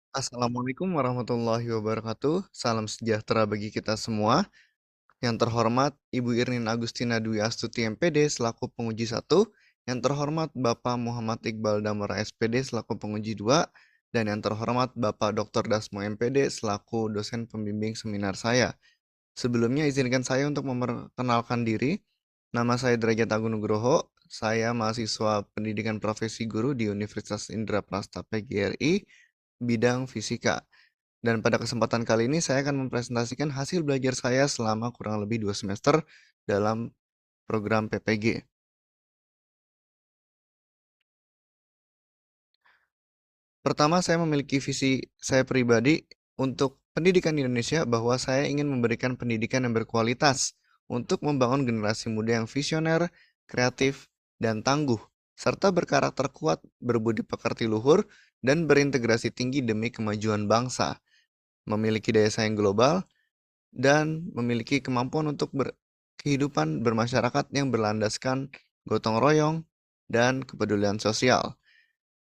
Assalamualaikum warahmatullahi wabarakatuh. Salam sejahtera bagi kita semua. Yang terhormat Ibu Irnin Agustina Dwi Astuti MPD selaku penguji 1. Yang terhormat Bapak Muhammad Iqbal Damara SPD selaku penguji 2. Dan yang terhormat Bapak Dr. Dasmo MPD selaku dosen pembimbing seminar saya. Sebelumnya izinkan saya untuk memperkenalkan diri. Nama saya Derajat Agung Nugroho. Saya mahasiswa pendidikan profesi guru di Universitas Indraprasta PGRI, bidang fisika. Dan pada kesempatan kali ini saya akan mempresentasikan hasil belajar saya selama kurang lebih 2 semester dalam program PPG. Pertama, saya memiliki visi saya pribadi untuk pendidikan di Indonesia bahwa saya ingin memberikan pendidikan yang berkualitas untuk membangun generasi muda yang visioner, kreatif, dan tangguh, serta berkarakter kuat, berbudi pekerti luhur, dan berintegrasi tinggi demi kemajuan bangsa, memiliki daya saing global, dan memiliki kemampuan untuk kehidupan bermasyarakat yang berlandaskan gotong royong dan kepedulian sosial.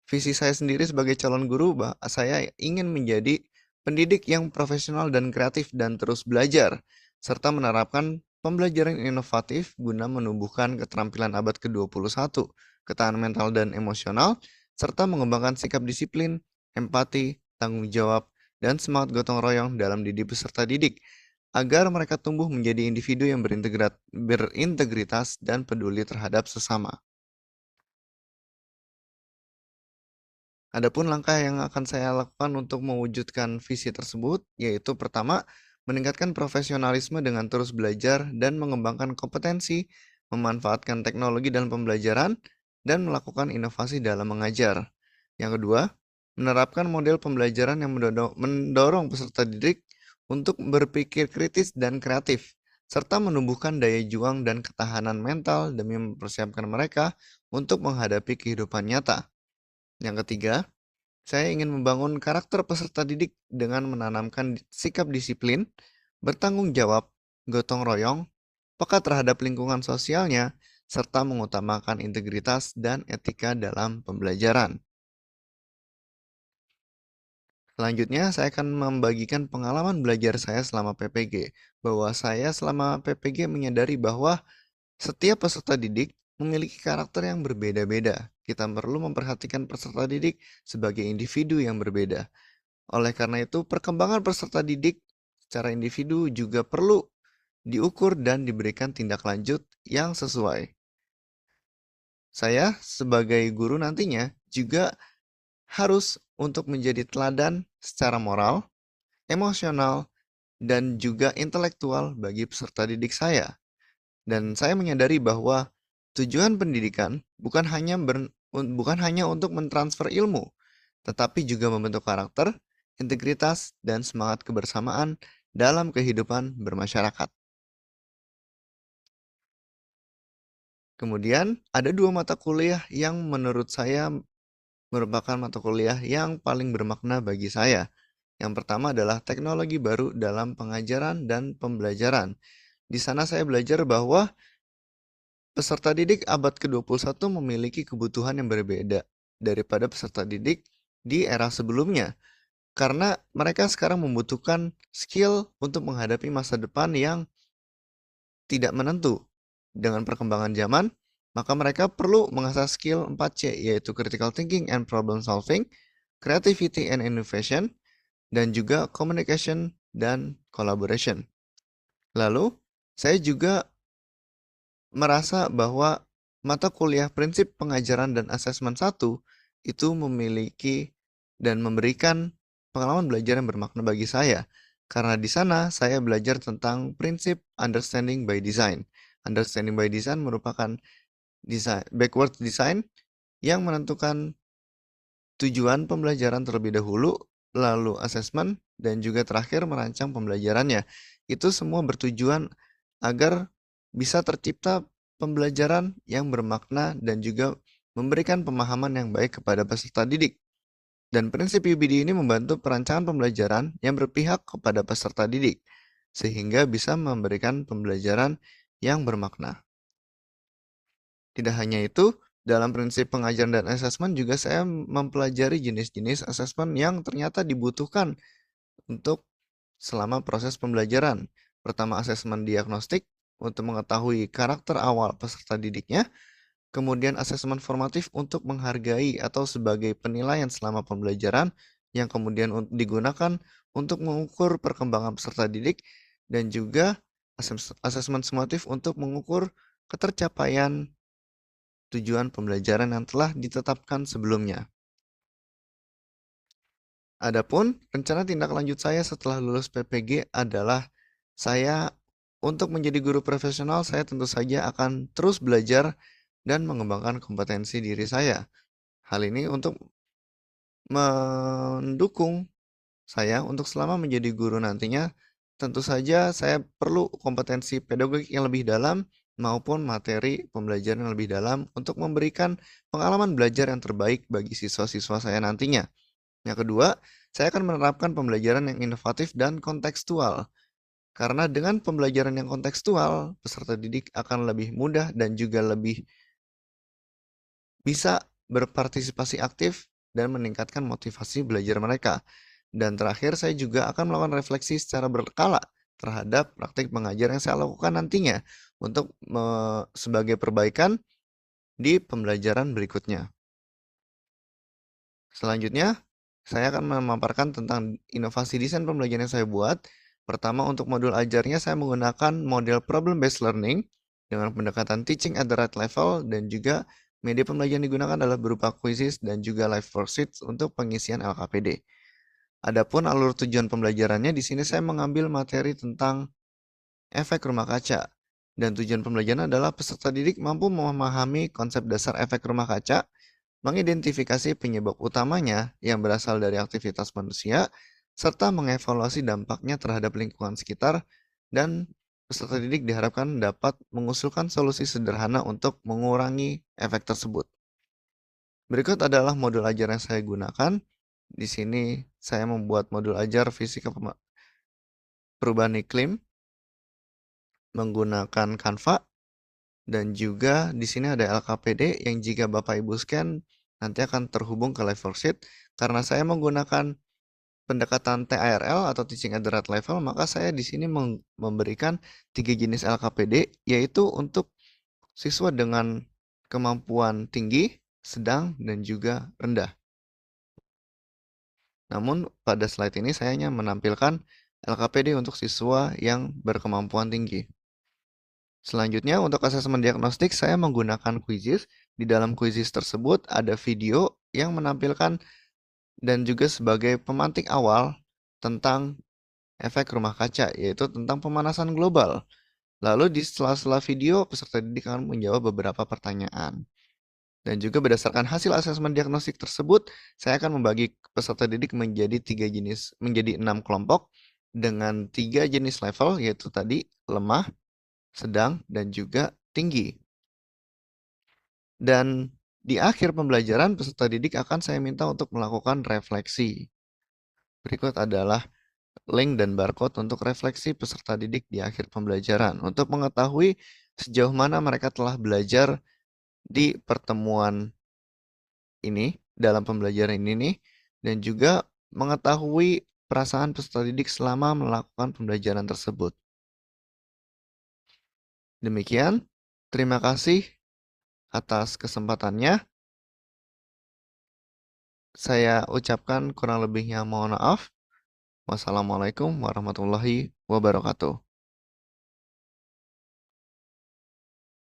Visi saya sendiri sebagai calon guru, saya ingin menjadi pendidik yang profesional dan kreatif dan terus belajar, serta menerapkan pembelajaran inovatif guna menumbuhkan keterampilan abad ke-21, ketahanan mental dan emosional, serta mengembangkan sikap disiplin, empati, tanggung jawab, dan semangat gotong royong dalam didik peserta didik, agar mereka tumbuh menjadi individu yang berintegritas dan peduli terhadap sesama. Adapun langkah yang akan saya lakukan untuk mewujudkan visi tersebut, yaitu pertama, meningkatkan profesionalisme dengan terus belajar dan mengembangkan kompetensi, memanfaatkan teknologi dalam pembelajaran, dan melakukan inovasi dalam mengajar. Yang kedua, menerapkan model pembelajaran yang mendorong peserta didik untuk berpikir kritis dan kreatif, serta menumbuhkan daya juang dan ketahanan mental demi mempersiapkan mereka untuk menghadapi kehidupan nyata. Yang ketiga, saya ingin membangun karakter peserta didik dengan menanamkan sikap disiplin, bertanggung jawab, gotong royong, peka terhadap lingkungan sosialnya, serta mengutamakan integritas dan etika dalam pembelajaran. Selanjutnya, saya akan membagikan pengalaman belajar saya selama PPG, bahwa saya selama PPG menyadari bahwa setiap peserta didik memiliki karakter yang berbeda-beda. Kita perlu memperhatikan peserta didik sebagai individu yang berbeda. Oleh karena itu, perkembangan peserta didik secara individu juga perlu diukur dan diberikan tindak lanjut yang sesuai. Saya sebagai guru nantinya juga harus untuk menjadi teladan secara moral, emosional, dan juga intelektual bagi peserta didik saya. Dan saya menyadari bahwa tujuan pendidikan bukan hanya untuk mentransfer ilmu, tetapi juga membentuk karakter, integritas, dan semangat kebersamaan dalam kehidupan bermasyarakat. Kemudian, ada dua mata kuliah yang menurut saya merupakan mata kuliah yang paling bermakna bagi saya. Yang pertama adalah teknologi baru dalam pengajaran dan pembelajaran. Di sana saya belajar bahwa peserta didik abad ke-21 memiliki kebutuhan yang berbeda daripada peserta didik di era sebelumnya. Karena mereka sekarang membutuhkan skill untuk menghadapi masa depan yang tidak menentu. Dengan perkembangan zaman, maka mereka perlu mengasah skill 4C, yaitu critical thinking and problem solving, creativity and innovation, dan juga communication dan collaboration. Lalu, saya juga merasa bahwa mata kuliah prinsip pengajaran dan asesmen 1 itu memiliki dan memberikan pengalaman belajar yang bermakna bagi saya. Karena di sana saya belajar tentang prinsip understanding by design. Understanding by design merupakan backward design yang menentukan tujuan pembelajaran terlebih dahulu, lalu asesmen, dan juga terakhir merancang pembelajarannya. Itu semua bertujuan agar bisa tercipta pembelajaran yang bermakna dan juga memberikan pemahaman yang baik kepada peserta didik. Dan prinsip UBD ini membantu perancangan pembelajaran yang berpihak kepada peserta didik, sehingga bisa memberikan pembelajaran yang bermakna. Tidak hanya itu, Dalam prinsip pengajaran dan asesmen juga saya mempelajari jenis-jenis asesmen yang ternyata dibutuhkan untuk selama proses pembelajaran. Pertama, asesmen diagnostik untuk mengetahui karakter awal peserta didiknya. Kemudian asesmen formatif untuk menghargai atau sebagai penilaian selama pembelajaran yang kemudian digunakan untuk mengukur perkembangan peserta didik, dan juga asesmen sumatif untuk mengukur ketercapaian tujuan pembelajaran yang telah ditetapkan sebelumnya. Adapun rencana tindak lanjut saya setelah lulus PPG adalah saya untuk menjadi guru profesional, saya tentu saja akan terus belajar dan mengembangkan kompetensi diri saya. Hal ini untuk mendukung saya untuk selama menjadi guru nantinya, tentu saja saya perlu kompetensi pedagogik yang lebih dalam maupun materi pembelajaran yang lebih dalam untuk memberikan pengalaman belajar yang terbaik bagi siswa-siswa saya nantinya. Yang kedua, saya akan menerapkan pembelajaran yang inovatif dan kontekstual. Karena dengan pembelajaran yang kontekstual, peserta didik akan lebih mudah dan juga lebih bisa berpartisipasi aktif dan meningkatkan motivasi belajar mereka. Dan terakhir, saya juga akan melakukan refleksi secara berkala terhadap praktik mengajar yang saya lakukan nantinya untuk sebagai perbaikan di pembelajaran berikutnya. Selanjutnya, saya akan memaparkan tentang inovasi desain pembelajaran yang saya buat. Pertama, untuk modul ajarnya saya menggunakan model problem-based learning dengan pendekatan teaching at the right level, dan juga media pembelajaran digunakan adalah berupa quizzes dan juga live worksheets untuk pengisian LKPD. Adapun alur tujuan pembelajarannya, di sini saya mengambil materi tentang efek rumah kaca. Dan tujuan pembelajaran adalah peserta didik mampu memahami konsep dasar efek rumah kaca, mengidentifikasi penyebab utamanya yang berasal dari aktivitas manusia, serta mengevaluasi dampaknya terhadap lingkungan sekitar, dan peserta didik diharapkan dapat mengusulkan solusi sederhana untuk mengurangi efek tersebut. Berikut adalah modul ajar yang saya gunakan. Di sini saya membuat modul ajar fisika perubahan iklim menggunakan Canva, dan juga di sini ada LKPD yang jika Bapak Ibu scan nanti akan terhubung ke live worksheet. Karena saya menggunakan pendekatan TARL atau Teaching at the Right Level, maka saya di sini memberikan 3 jenis LKPD, yaitu untuk siswa dengan kemampuan tinggi, sedang, dan juga rendah. Namun pada slide ini saya hanya menampilkan LKPD untuk siswa yang berkemampuan tinggi. Selanjutnya, untuk asesmen diagnostik, saya menggunakan quizzes. Di dalam quizzes tersebut ada video yang menampilkan dan juga sebagai pemantik awal tentang efek rumah kaca, yaitu tentang pemanasan global. Lalu di sela-sela video, peserta didik akan menjawab beberapa pertanyaan. Dan juga berdasarkan hasil asesmen diagnostik tersebut, saya akan membagi peserta didik menjadi 6 kelompok dengan 3 jenis level, yaitu tadi lemah, sedang, dan juga tinggi. Dan di akhir pembelajaran, peserta didik akan saya minta untuk melakukan refleksi. Berikut adalah link dan barcode untuk refleksi peserta didik di akhir pembelajaran untuk mengetahui sejauh mana mereka telah belajar di pertemuan ini, dalam pembelajaran ini, dan juga mengetahui perasaan peserta didik selama melakukan pembelajaran tersebut. Demikian, terima kasih atas kesempatannya. Saya ucapkan kurang lebihnya mohon maaf. Wassalamualaikum warahmatullahi wabarakatuh.